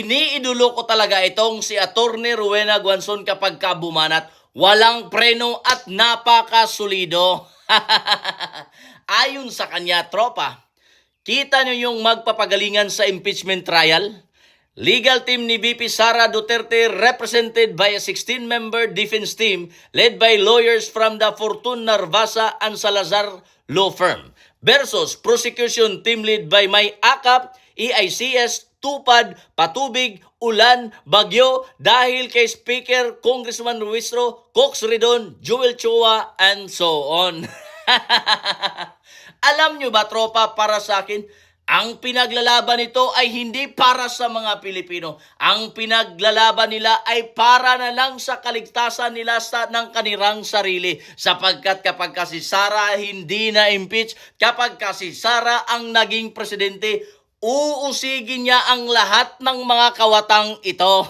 Iniidolo ko talaga itong si Attorney Rowena Guanzon kapag kabumanat. Walang preno at napakasulido. Ayon sa kanya, tropa, kita nyo yung magpapagalingan sa impeachment trial? Legal team ni VP Sara Duterte represented by a 16-member defense team led by lawyers from the Fortun Narvasa and Salazar law firm versus prosecution team led by May Akap, EICS, Tupad, Patubig, Ulan, Bagyo dahil kay Speaker Congressman Ruistro, Cox Redon, Joel Chua, and so on. Alam nyo ba, tropa, para sa akin, ang pinaglalaban nito ay hindi para sa mga Pilipino. Ang pinaglalaban nila ay para na lang sa kaligtasan nila ng kanirang sarili. Sapagkat kapag si Sara hindi na-impeach, kapag si Sara ang naging presidente, uusigin niya ang lahat ng mga kawatang ito.